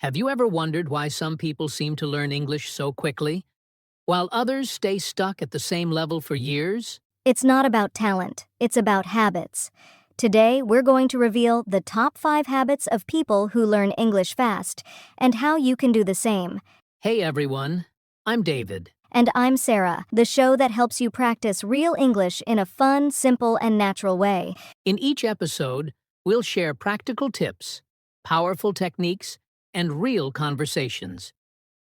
Have you ever wondered why some people seem to learn English so quickly, while others stay stuck at the same level for years? It's not about talent, it's about habits. Today, we're going to reveal the top 5 habits of people who learn English fast and how you can do the same. Hey everyone, I'm David. And I'm Sarah, the show that helps you practice real English in a fun, simple, and natural way. In each episode, we'll share practical tips, powerful techniques, and real conversations,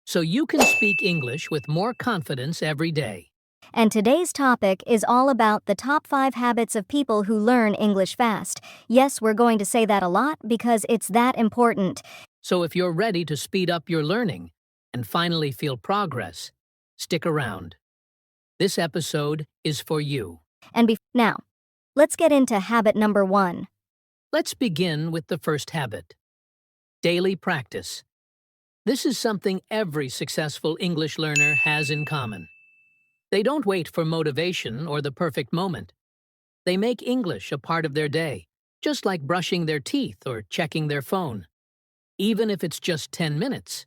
so you can speak English with more confidence every day. And today's topic is all about the top 5 habits of people who learn English fast. Yes, we're going to say that a lot because it's that important. So if you're ready to speed up your learning and finally feel progress, stick around. This episode is for you. Now, let's get into habit number 1. Let's begin with the first habit. Daily practice. This is something every successful English learner has in common. They don't wait for motivation or the perfect moment. They make English a part of their day, just like brushing their teeth or checking their phone. Even if it's just 10 minutes,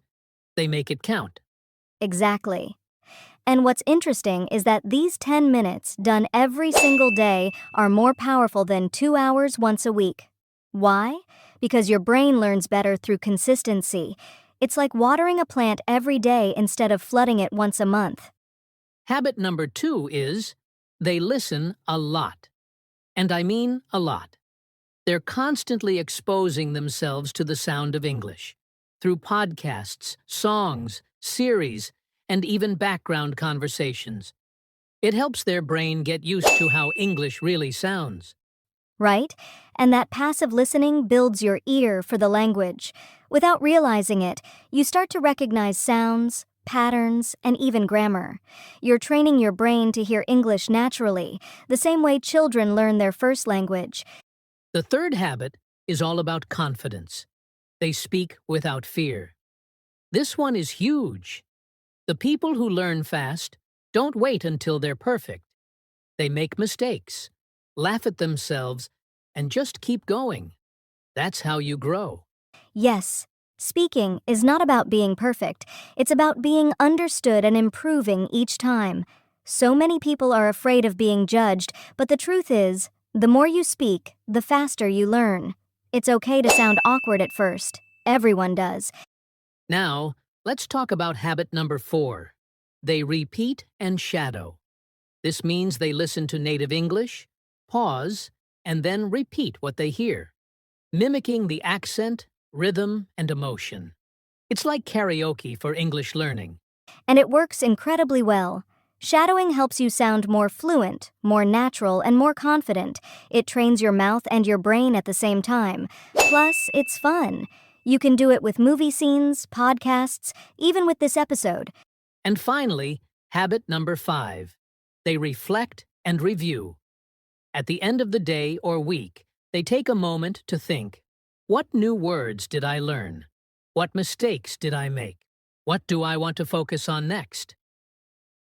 they make it count. Exactly. And what's interesting is that these 10 minutes done every single day are more powerful than 2 hours once a week. Why? Because your brain learns better through consistency. It's like watering a plant every day instead of flooding it once a month. Habit number 2 is they listen a lot. And I mean a lot. They're constantly exposing themselves to the sound of English through podcasts, songs, series, and even background conversations. It helps their brain get used to how English really sounds. Right? And that passive listening builds your ear for the language. Without realizing it, you start to recognize sounds, patterns, and even grammar. You're training your brain to hear English naturally, the same way children learn their first language. The third habit is all about confidence. They speak without fear. This one is huge. The people who learn fast don't wait until they're perfect. They make mistakes, laugh at themselves, and just keep going. That's how you grow. Yes, speaking is not about being perfect. It's about being understood and improving each time. So many people are afraid of being judged, but the truth is, the more you speak, the faster you learn. It's okay to sound awkward at first. Everyone does. Now, let's talk about habit number 4. They repeat and shadow. This means they listen to native English, pause, and then repeat what they hear, mimicking the accent, rhythm, and emotion. It's like karaoke for English learning. And it works incredibly well. Shadowing helps you sound more fluent, more natural, and more confident. It trains your mouth and your brain at the same time. Plus, it's fun. You can do it with movie scenes, podcasts, even with this episode. And finally, habit number 5. They reflect and review. At the end of the day or week, they take a moment to think, what new words did I learn? What mistakes did I make? What do I want to focus on next?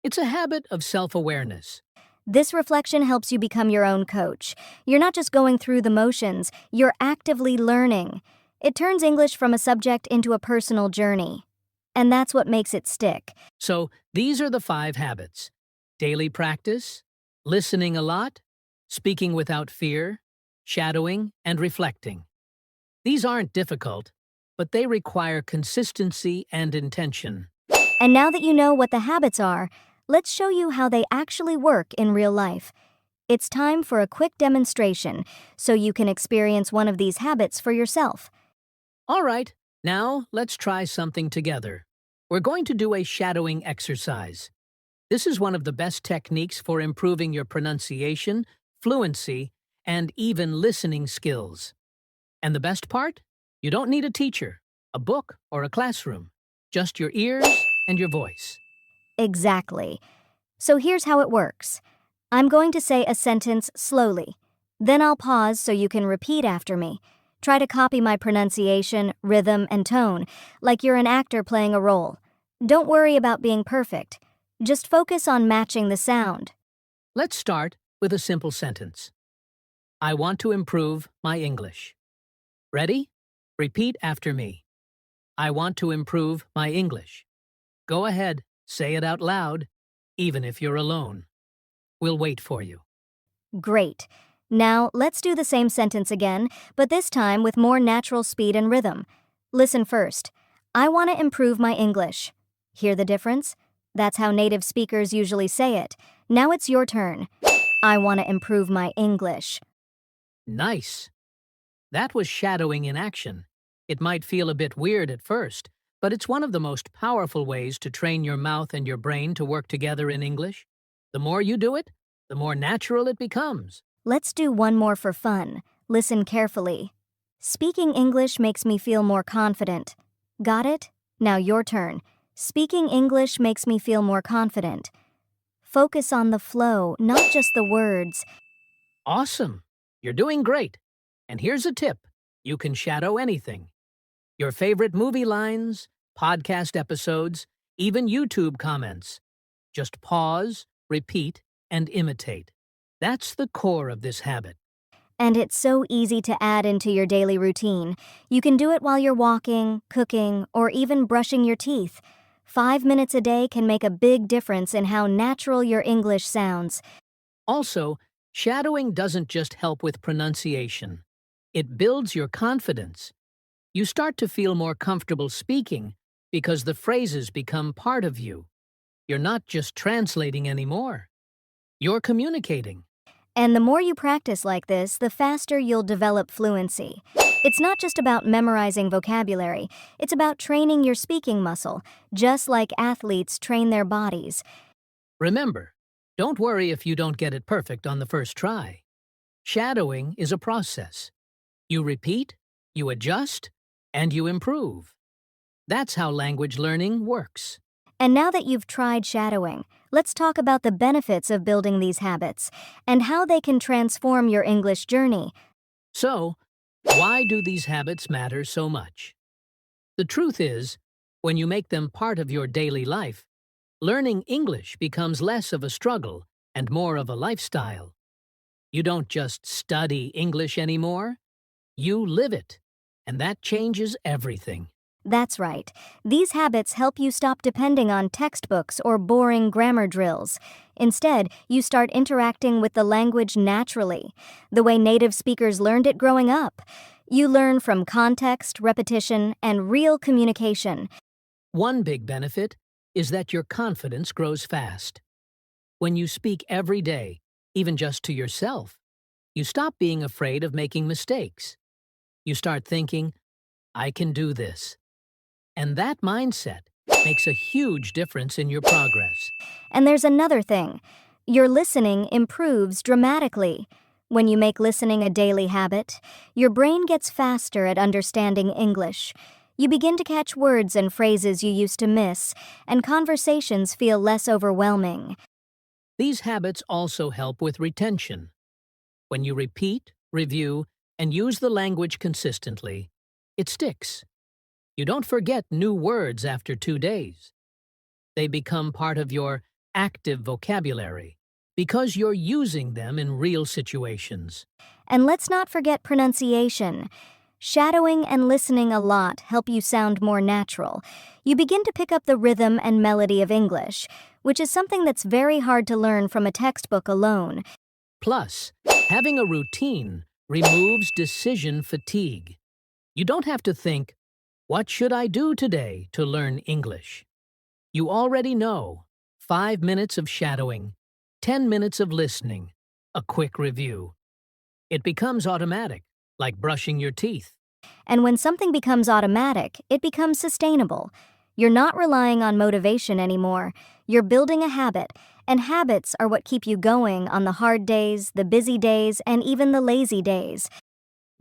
It's a habit of self-awareness. This reflection helps you become your own coach. You're not just going through the motions, you're actively learning. It turns English from a subject into a personal journey. And that's what makes it stick. So, these are the 5 habits. Daily practice, listening a lot, speaking without fear, shadowing, and reflecting. These aren't difficult, but they require consistency and intention. And now that you know what the habits are, let's show you how they actually work in real life. It's time for a quick demonstration so you can experience one of these habits for yourself. All right, now let's try something together. We're going to do a shadowing exercise. This is one of the best techniques for improving your pronunciation, fluency, and even listening skills. And the best part? You don't need a teacher, a book, or a classroom. Just your ears and your voice. Exactly. So here's how it works. I'm going to say a sentence slowly. Then I'll pause so you can repeat after me. Try to copy my pronunciation, rhythm, and tone, like you're an actor playing a role. Don't worry about being perfect. Just focus on matching the sound. Let's start with a simple sentence. I want to improve my English. Ready? Repeat after me. I want to improve my English. Go ahead, say it out loud, even if you're alone. We'll wait for you. Great. Now, let's do the same sentence again, but this time with more natural speed and rhythm. Listen first. I want to improve my English. Hear the difference? That's how native speakers usually say it. Now it's your turn. I want to improve my English. Nice. That was shadowing in action. It might feel a bit weird at first, but it's one of the most powerful ways to train your mouth and your brain to work together in English. The more you do it, the more natural it becomes. Let's do one more for fun. Listen carefully. Speaking English makes me feel more confident. Got it? Now your turn. Speaking English makes me feel more confident. Focus on the flow, not just the words. Awesome. You're doing great. And here's a tip. You can shadow anything. Your favorite movie lines, podcast episodes, even YouTube comments. Just pause, repeat, and imitate. That's the core of this habit. And it's so easy to add into your daily routine. You can do it while you're walking, cooking, or even brushing your teeth. 5 minutes a day can make a big difference in how natural your English sounds. Also, shadowing doesn't just help with pronunciation. It builds your confidence. You start to feel more comfortable speaking because the phrases become part of you. You're not just translating anymore. You're communicating. And the more you practice like this, the faster you'll develop fluency. It's not just about memorizing vocabulary, it's about training your speaking muscle, just like athletes train their bodies. Remember, don't worry if you don't get it perfect on the first try. Shadowing is a process. You repeat, you adjust, and you improve. That's how language learning works. And now that you've tried shadowing, let's talk about the benefits of building these habits and how they can transform your English journey. So, why do these habits matter so much? The truth is, when you make them part of your daily life, learning English becomes less of a struggle and more of a lifestyle. You don't just study English anymore, you live it, and that changes everything. That's right. These habits help you stop depending on textbooks or boring grammar drills. Instead, you start interacting with the language naturally, the way native speakers learned it growing up. You learn from context, repetition, and real communication. One big benefit is that your confidence grows fast. When you speak every day, even just to yourself, you stop being afraid of making mistakes. You start thinking, I can do this. And that mindset makes a huge difference in your progress. And there's another thing. Your listening improves dramatically. When you make listening a daily habit, your brain gets faster at understanding English. You begin to catch words and phrases you used to miss, and conversations feel less overwhelming. These habits also help with retention. When you repeat, review, and use the language consistently, it sticks. You don't forget new words after 2 days. They become part of your active vocabulary because you're using them in real situations. And let's not forget pronunciation. Shadowing and listening a lot help you sound more natural. You begin to pick up the rhythm and melody of English, which is something that's very hard to learn from a textbook alone. Plus, having a routine removes decision fatigue. You don't have to think, what should I do today to learn English? You already know. 5 minutes of shadowing, 10 minutes of listening, a quick review. It becomes automatic, like brushing your teeth. And when something becomes automatic, it becomes sustainable. You're not relying on motivation anymore. You're building a habit, and habits are what keep you going on the hard days, the busy days, and even the lazy days.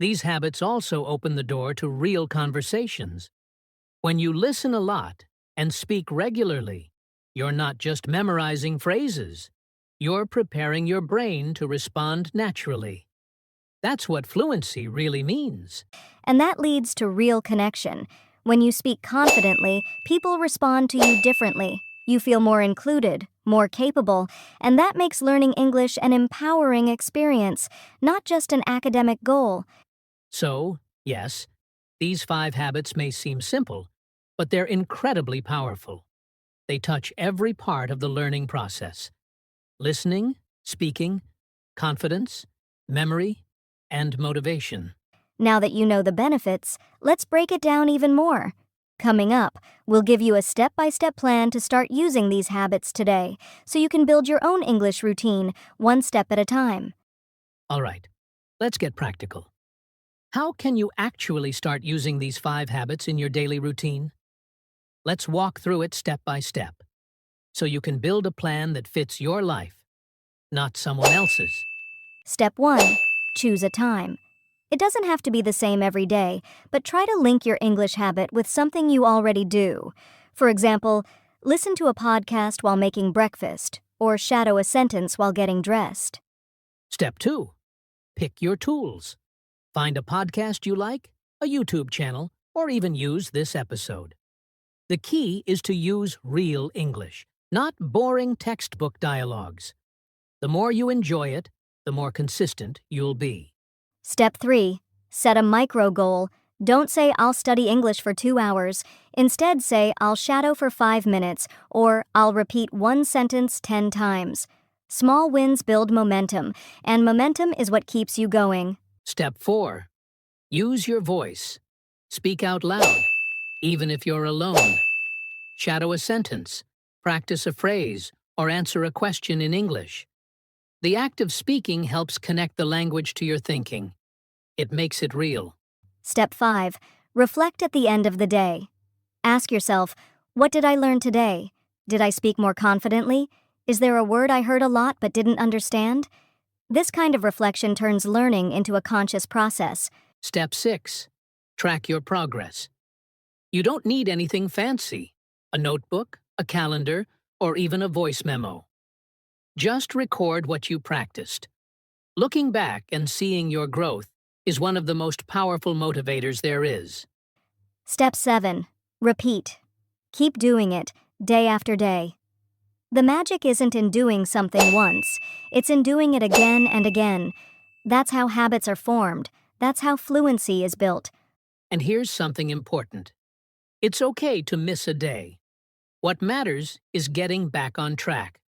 These habits also open the door to real conversations. When you listen a lot and speak regularly, you're not just memorizing phrases. You're preparing your brain to respond naturally. That's what fluency really means. And that leads to real connection. When you speak confidently, people respond to you differently. You feel more included, more capable, and that makes learning English an empowering experience, not just an academic goal. So, yes, these 5 habits may seem simple, but they're incredibly powerful. They touch every part of the learning process: listening, speaking, confidence, memory, and motivation. Now that you know the benefits, let's break it down even more. Coming up, we'll give you a step-by-step plan to start using these habits today, so you can build your own English routine one step at a time. All right, let's get practical. How can you actually start using these 5 habits in your daily routine? Let's walk through it step by step, so you can build a plan that fits your life, not someone else's. Step 1. Choose a time. It doesn't have to be the same every day, but try to link your English habit with something you already do. For example, listen to a podcast while making breakfast, or shadow a sentence while getting dressed. Step 2. Pick your tools. Find a podcast you like, a YouTube channel, or even use this episode. The key is to use real English, not boring textbook dialogues. The more you enjoy it, the more consistent you'll be. Step 3. Set a micro goal. Don't say, "I'll study English for 2 hours." Instead, say, "I'll shadow for 5 minutes," or "I'll repeat one sentence 10 times. Small wins build momentum, and momentum is what keeps you going. Step 4. Use your voice. Speak out loud, even if you're alone. Shadow a sentence, practice a phrase, or answer a question in English. The act of speaking helps connect the language to your thinking. It makes it real. Step 5. Reflect at the end of the day. Ask yourself, what did I learn today? Did I speak more confidently? Is there a word I heard a lot but didn't understand? This kind of reflection turns learning into a conscious process. Step 6. Track your progress. You don't need anything fancy: a notebook, a calendar, or even a voice memo. Just record what you practiced. Looking back and seeing your growth is one of the most powerful motivators there is. Step 7. Repeat. Keep doing it, day after day. The magic isn't in doing something once, it's in doing it again and again. That's how habits are formed. That's how fluency is built. And here's something important. It's okay to miss a day. What matters is getting back on track.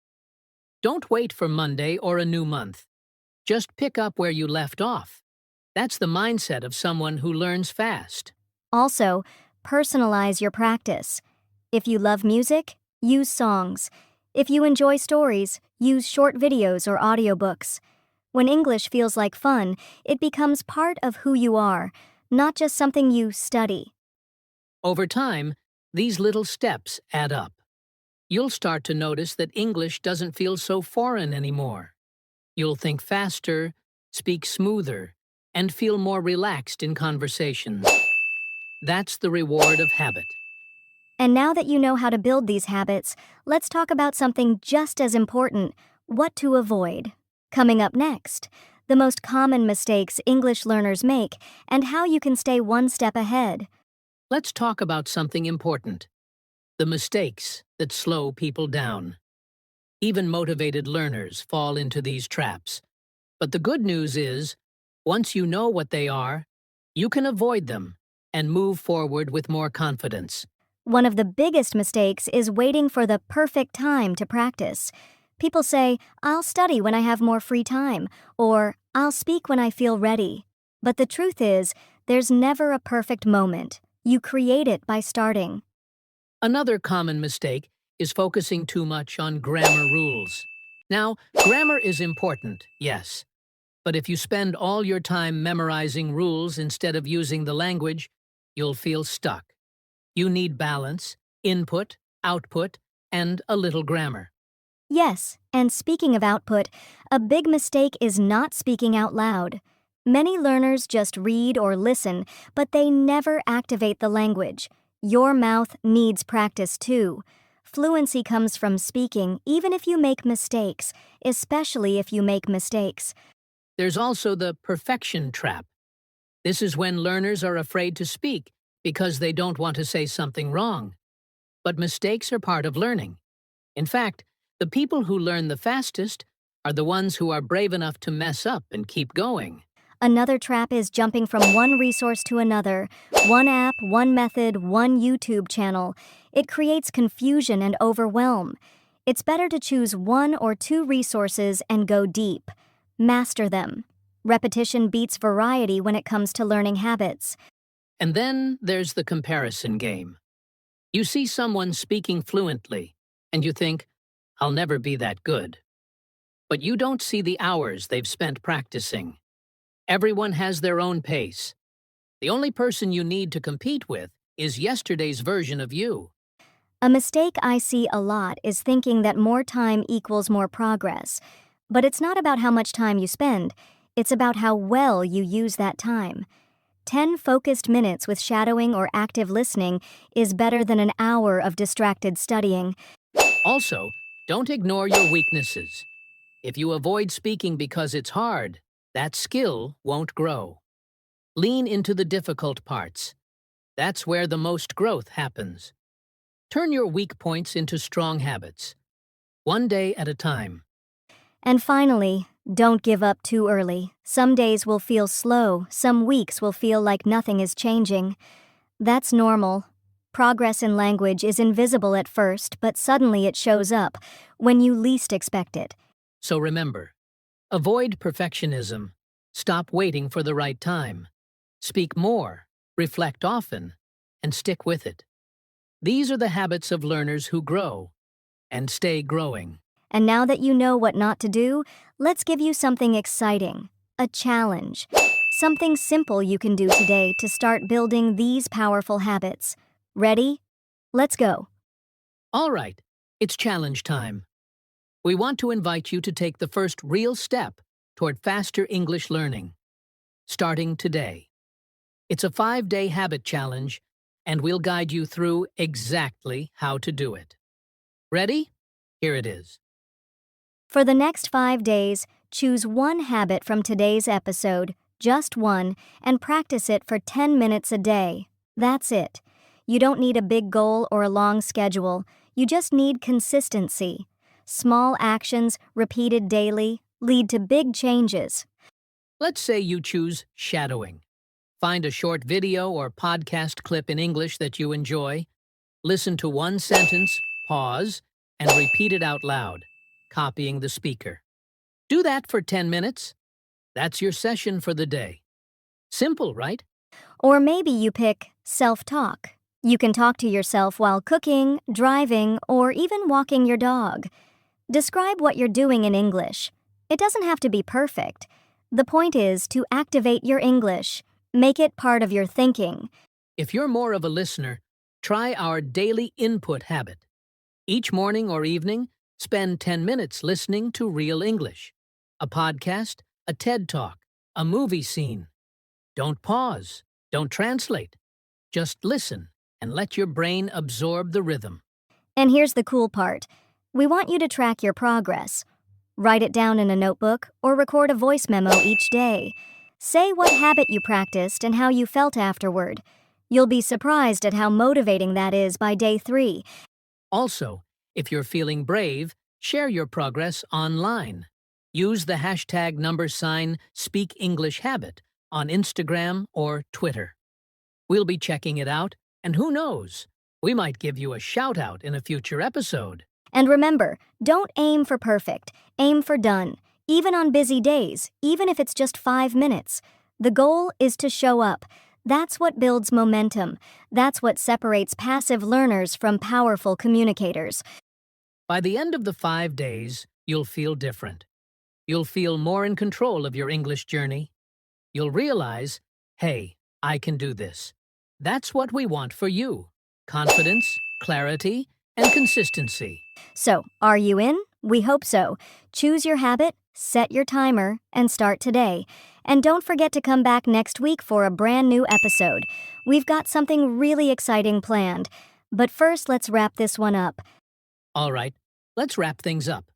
Don't wait for Monday or a new month. Just pick up where you left off. That's the mindset of someone who learns fast. Also, personalize your practice. If you love music, use songs. If you enjoy stories, use short videos or audiobooks. When English feels like fun, it becomes part of who you are, not just something you study. Over time, these little steps add up. You'll start to notice that English doesn't feel so foreign anymore. You'll think faster, speak smoother, and feel more relaxed in conversations. That's the reward of habit. And now that you know how to build these habits, let's talk about something just as important: what to avoid. Coming up next, the most common mistakes English learners make and how you can stay one step ahead. Let's talk about something important: the mistakes that slow people down. Even motivated learners fall into these traps. But the good news is, once you know what they are, you can avoid them and move forward with more confidence. One of the biggest mistakes is waiting for the perfect time to practice. People say, "I'll study when I have more free time," or "I'll speak when I feel ready." But the truth is, there's never a perfect moment. You create it by starting. Another common mistake is focusing too much on grammar rules. Now, grammar is important, yes. But if you spend all your time memorizing rules instead of using the language, you'll feel stuck. You need balance, input, output, and a little grammar. Yes, and speaking of output, a big mistake is not speaking out loud. Many learners just read or listen, but they never activate the language. Your mouth needs practice too. Fluency comes from speaking, even if you make mistakes, especially if you make mistakes. There's also the perfection trap. This is when learners are afraid to speak because they don't want to say something wrong. But mistakes are part of learning. In fact, the people who learn the fastest are the ones who are brave enough to mess up and keep going. Another trap is jumping from one resource to another, one app, one method, one YouTube channel. It creates confusion and overwhelm. It's better to choose one or two resources and go deep. Master them. Repetition beats variety when it comes to learning habits. And then there's the comparison game. You see someone speaking fluently, and you think, I'll never be that good. But you don't see the hours they've spent practicing. Everyone has their own pace. The only person you need to compete with is yesterday's version of you. A mistake I see a lot is thinking that more time equals more progress. But it's not about how much time you spend, it's about how well you use that time. 10 focused minutes with shadowing or active listening is better than an hour of distracted studying. Also, don't ignore your weaknesses. If you avoid speaking because it's hard, that skill won't grow. Lean into the difficult parts. That's where the most growth happens. Turn your weak points into strong habits. One day at a time. And finally, don't give up too early. Some days will feel slow, some weeks will feel like nothing is changing. That's normal. Progress in language is invisible at first, but suddenly it shows up when you least expect it. So remember, avoid perfectionism. Stop waiting for the right time. Speak more, reflect often, and stick with it. These are the habits of learners who grow and stay growing. And now that you know what not to do, let's give you something exciting, a challenge. Something simple you can do today to start building these powerful habits. Ready? Let's go. All right, it's challenge time. We want to invite you to take the first real step toward faster English learning, starting today. It's a 5-day habit challenge, and we'll guide you through exactly how to do it. Ready? Here it is. For the next 5 days, choose one habit from today's episode, just one, and practice it for 10 minutes a day. That's it. You don't need a big goal or a long schedule. You just need consistency. Small actions, repeated daily, lead to big changes. Let's say you choose shadowing. Find a short video or podcast clip in English that you enjoy. Listen to one sentence, pause, and repeat it out loud, copying the speaker. Do that for 10 minutes. That's your session for the day. Simple, right? Or maybe you pick self-talk. You can talk to yourself while cooking, driving, or even walking your dog. Describe what you're doing in English. It doesn't have to be perfect. The point is to activate your English. Make it part of your thinking. If you're more of a listener, try our daily input habit. Each morning or evening, spend 10 minutes listening to real English. A podcast, a TED Talk, a movie scene. Don't pause. Don't translate. Just listen and let your brain absorb the rhythm. And here's the cool part. We want you to track your progress. Write it down in a notebook or record a voice memo each day. Say what habit you practiced and how you felt afterward. You'll be surprised at how motivating that is by day 3. Also, if you're feeling brave, share your progress online. Use the hashtag #SpeakEnglishHabit on Instagram or Twitter. We'll be checking it out, and who knows, we might give you a shout-out in a future episode. And remember, don't aim for perfect, aim for done. Even on busy days, even if it's just 5 minutes. The goal is to show up. That's what builds momentum. That's what separates passive learners from powerful communicators. By the end of the 5 days, you'll feel different. You'll feel more in control of your English journey. You'll realize, hey, I can do this. That's what we want for you. Confidence, clarity, and consistency. So, are you in? We hope so. Choose your habit, set your timer, and start today. And don't forget to come back next week for a brand new episode. We've got something really exciting planned. But first, let's wrap this one up. All right, let's wrap things up.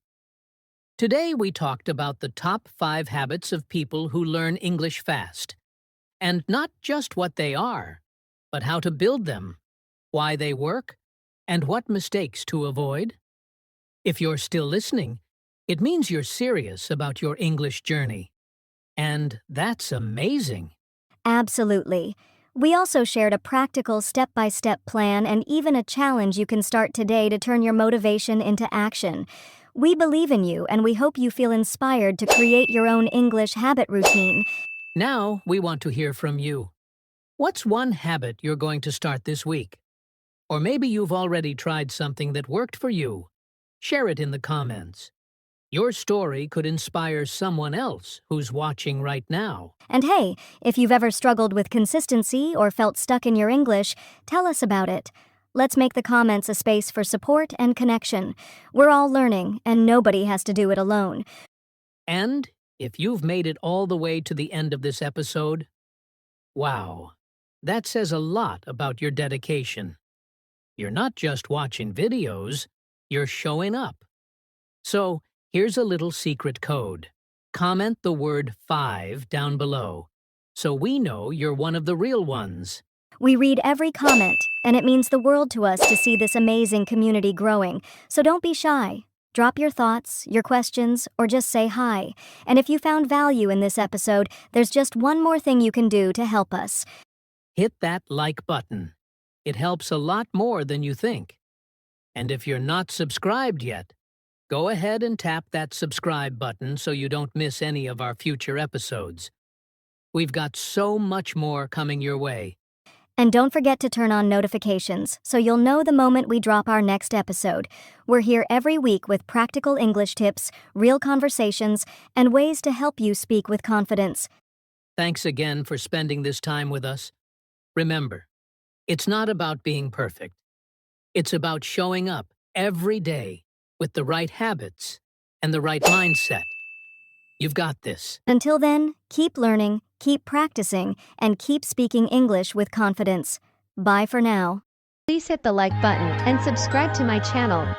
Today we talked about the top 5 habits of people who learn English fast. And not just what they are, but how to build them, why they work, and what mistakes to avoid. If you're still listening, it means you're serious about your English journey. And that's amazing. Absolutely. We also shared a practical step-by-step plan and even a challenge you can start today to turn your motivation into action. We believe in you and we hope you feel inspired to create your own English habit routine. Now we want to hear from you. What's one habit you're going to start this week? Or maybe you've already tried something that worked for you. Share it in the comments. Your story could inspire someone else who's watching right now. And hey, if you've ever struggled with consistency or felt stuck in your English, tell us about it. Let's make the comments a space for support and connection. We're all learning, and nobody has to do it alone. And if you've made it all the way to the end of this episode, wow, that says a lot about your dedication. You're not just watching videos, you're showing up. So, here's a little secret code. Comment the word 5 down below, so we know you're one of the real ones. We read every comment, and it means the world to us to see this amazing community growing, so don't be shy. Drop your thoughts, your questions, or just say hi. And if you found value in this episode, there's just one more thing you can do to help us. Hit that like button. It helps a lot more than you think. And if you're not subscribed yet, go ahead and tap that subscribe button so you don't miss any of our future episodes. We've got so much more coming your way. And don't forget to turn on notifications so you'll know the moment we drop our next episode. We're here every week with practical English tips, real conversations, and ways to help you speak with confidence. Thanks again for spending this time with us. Remember, it's not about being perfect. It's about showing up every day with the right habits and the right mindset. You've got this. Until then, keep learning, keep practicing, and keep speaking English with confidence. Bye for now. Please hit the like button and subscribe to my channel.